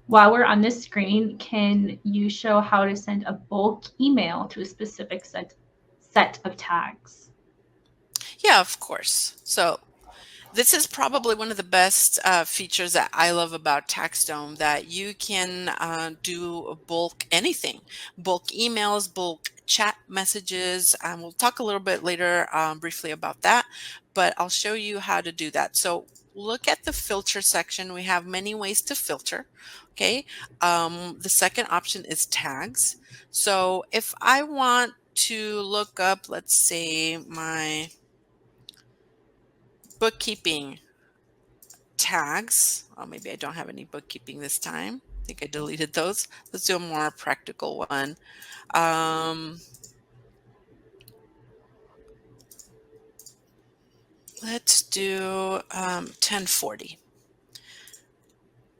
While we're on this screen, can you show how to send a bulk email to a specific set of tags? Yeah, of course. So this is probably one of the best features that I love about TaxDome, that you can do bulk anything, bulk emails, bulk chat messages. We'll talk a little bit later briefly about that, but I'll show you how to do that. So look at the filter section. We have many ways to filter. Okay. The second option is tags. So if I want to look up, let's say, my bookkeeping tags. Oh, maybe I don't have any bookkeeping this time. I think I deleted those. Let's do a more practical one. Um, let's do 1040.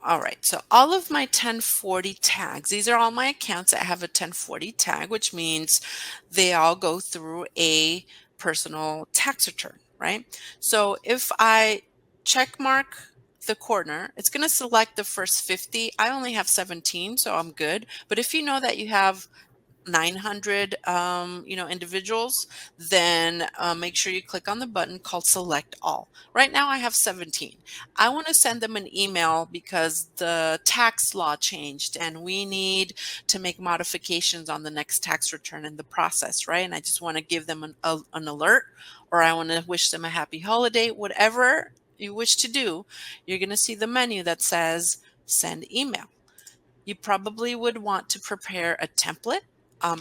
All right, so all of my 1040 tags, these are all my accounts that have a 1040 tag, which means they all go through a personal tax return, right? So if I check mark the corner, it's going to select the first 50. I only have 17, so I'm good. But if you know that you have 900 individuals, then make sure you click on the button called select all. Right now I have 17. I want to send them an email because the tax law changed and we need to make modifications on the next tax return in the process, right? And I just want to give them an alert, or I want to wish them a happy holiday. Whatever you wish to do, you're going to see the menu that says send email. You probably would want to prepare a template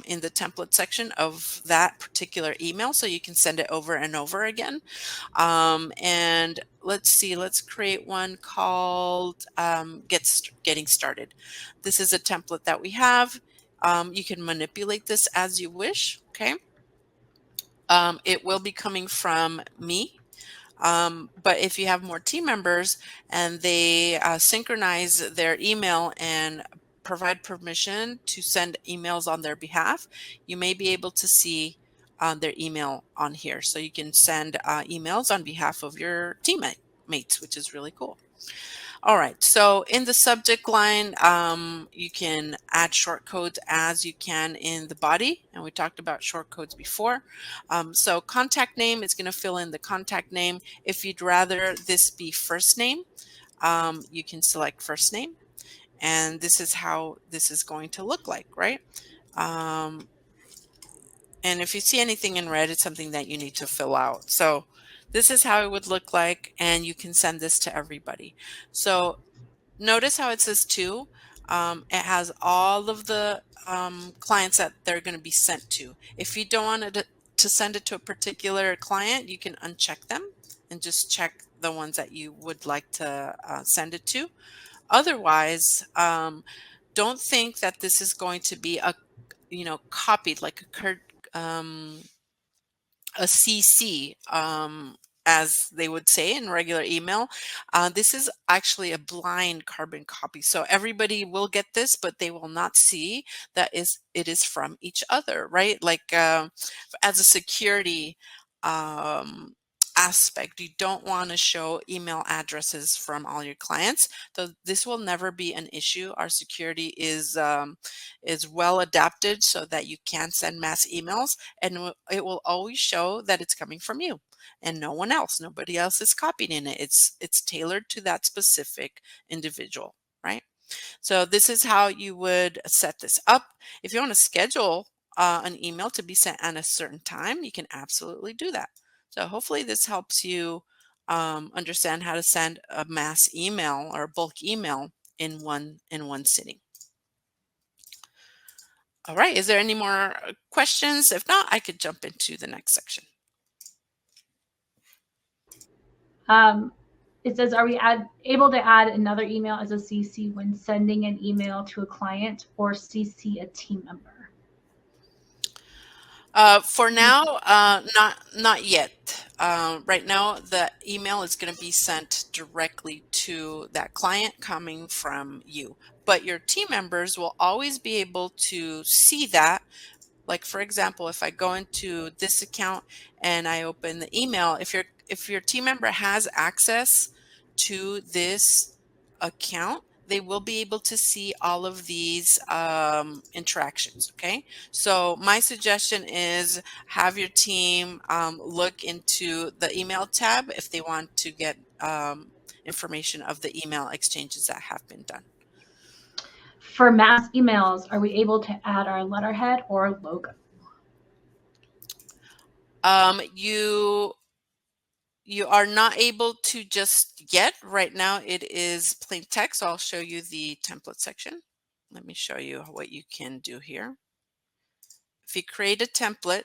in the template section of that particular email so you can send it over and over again. And let's see, let's create one called Getting Started. This is a template that we have. You can manipulate this as you wish, okay? It will be coming from me. But if you have more team members and they synchronize their email and provide permission to send emails on their behalf, you may be able to see their email on here. So you can send emails on behalf of your teammates, which is really cool. All right, so in the subject line, you can add short codes as you can in the body, and we talked about short codes before. So contact name is going to fill in the contact name. If you'd rather this be first name, you can select first name, and this is how this is going to look like, right? Um, and if you see anything in red, it's something that you need to fill out. So this is how it would look like, and you can send this to everybody. So notice how it says to. It has all of the clients that they're going to be sent to. If you don't want to send it to a particular client, you can uncheck them and just check the ones that you would like to send it to. Otherwise, don't think that this is going to be copied like um, a CC, as they would say in regular email. This is actually a blind carbon copy. So everybody will get this, but they will not see that it is from each other, right? Like as a security um, aspect, you don't want to show email addresses from all your clients. So this will never be an issue. Our security is well adapted so that you can send mass emails, and it will always show that it's coming from you and no one else. Nobody else is copied in it. It's tailored to that specific individual, right? So this is how you would set this up. If you want to schedule an email to be sent at a certain time, you can absolutely do that. So hopefully this helps you understand how to send a mass email or a bulk email in one sitting. All right, is there any more questions? If not, I could jump into the next section. It says, are we able to add another email as a CC when sending an email to a client or CC a team member? For now, not yet. Right now, the email is going to be sent directly to that client coming from you. But your team members will always be able to see that. Like for example, if I go into this account and I open the email, if your team member has access to this account, they will be able to see all of these interactions. Okay, so my suggestion is have your team look into the email tab if they want to get information of the email exchanges that have been done. For mass emails, are we able to add our letterhead or logo? You are not able to just yet. Right now it is plain text. So I'll show you the template section. Let me show you what you can do here. If you create a template,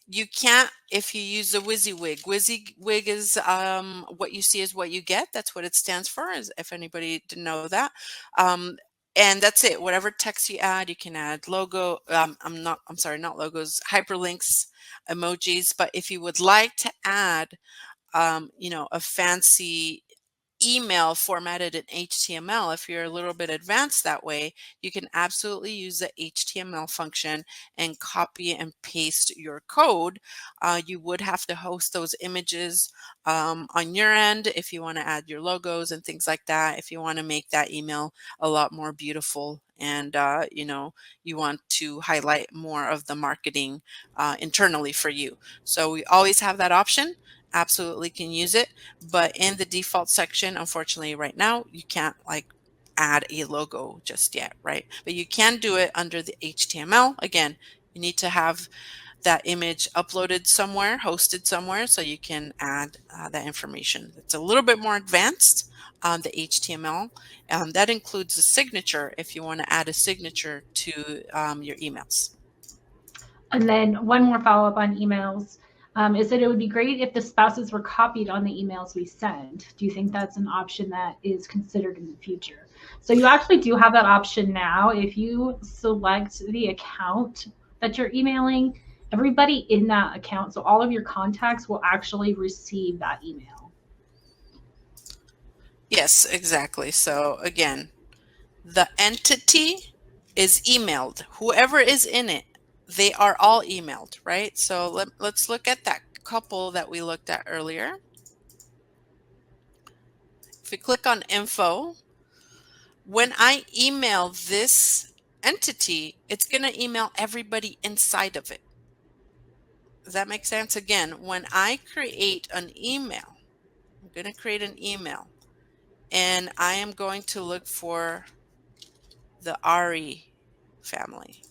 you can't, if you use the WYSIWYG. WYSIWYG is what you see is what you get. That's what it stands for, is if anybody didn't know that. And that's it. Whatever text you add, you can add logo. I'm sorry, not logos, hyperlinks, emojis. But if you would like to add, a fancy email formatted in HTML, if you're a little bit advanced that way, you can absolutely use the HTML function and copy and paste your code. You would have to host those images on your end if you want to add your logos and things like that, if you want to make that email a lot more beautiful and you want to highlight more of the marketing internally for you. So we always have that option. Absolutely can use it, but in the default section, unfortunately right now you can't add a logo just yet, right? But you can do it under the HTML. Again, you need to have that image uploaded somewhere, hosted somewhere, so you can add that information. It's a little bit more advanced on the HTML. That includes the signature if you want to add a signature to your emails. And then one more follow-up on emails is that it would be great if the spouses were copied on the emails we send. Do you think that's an option that is considered in the future? So you actually do have that option now. If you select the account that you're emailing, everybody in that account, so all of your contacts will actually receive that email. Yes, exactly. So again, the entity is emailed. Whoever is in it, they are all emailed, right? So let's look at that couple that we looked at earlier. If we click on info, when I email this entity, it's going to email everybody inside of it. Does that make sense? Again, when I create an email, I'm going to create an email and I am going to look for the Ari family.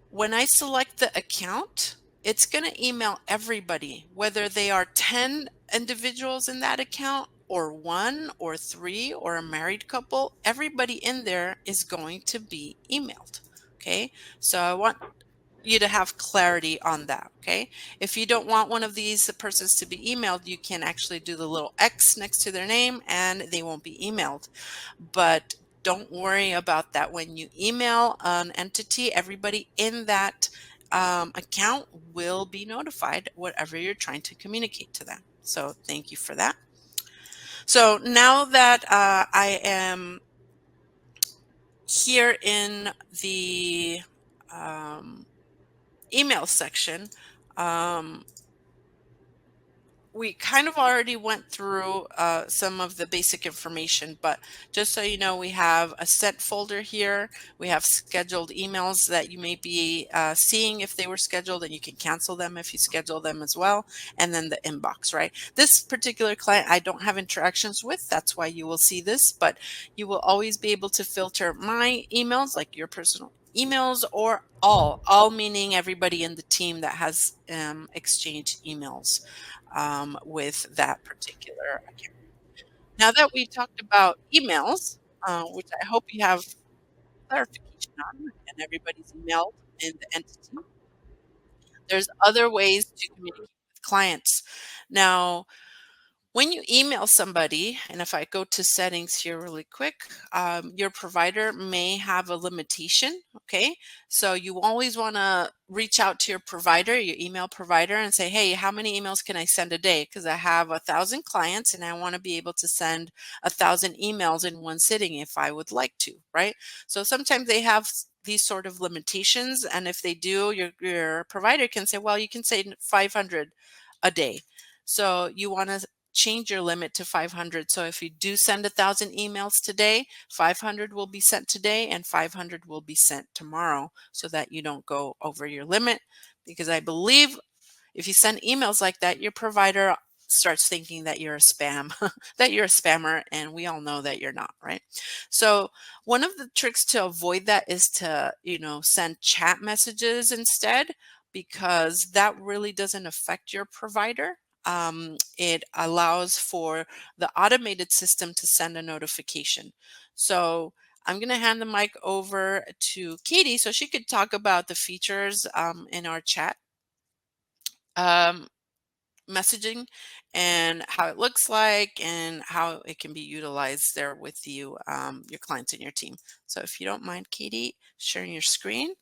When I select the account, it's going to email everybody, whether they are 10 individuals in that account or 1 or 3 or a married couple. Everybody in there is going to be emailed. Okay, so I want you to have clarity on that. Okay, if you don't want one of these persons to be emailed, you can actually do the little X next to their name and they won't be emailed. But don't worry about that. When you email an entity, everybody in that account will be notified whatever you're trying to communicate to them. So thank you for that. So now that I am here in the email section, we kind of already went through some of the basic information, but just so you know, we have a sent folder here. We have scheduled emails that you may be seeing if they were scheduled, and you can cancel them if you schedule them as well. And then the inbox, right? This particular client I don't have interactions with. That's why you will see this, but you will always be able to filter my emails, like your personal emails, or all meaning everybody in the team that has exchanged emails with that particular account. Now that we've talked about emails, which I hope you have clarification on, and everybody's emailed in the entity, there's other ways to communicate with clients. Now, when you email somebody, and if I go to settings here really quick, your provider may have a limitation, okay? So you always want to reach out to your provider, your email provider, and say, hey, how many emails can I send a day? Because I have 1,000 clients and I want to be able to send 1,000 emails in one sitting if I would like to, right? So sometimes they have these sort of limitations, and if they do, your provider can say, well, you can send 500 a day. So you want to change your limit to 500. So if you do send 1,000 emails today, 500 will be sent today and 500 will be sent tomorrow, so that you don't go over your limit. Because I believe if you send emails like that, your provider starts thinking that you're a spam, that you're a spammer, and we all know that you're not, right? So one of the tricks to avoid that is to, send chat messages instead, because that really doesn't affect your provider. It allows for the automated system to send a notification. So I'm going to hand the mic over to Katie so she could talk about the features in our chat um, messaging and how it looks like and how it can be utilized there with you, your clients and your team. So if you don't mind, Katie, sharing your screen,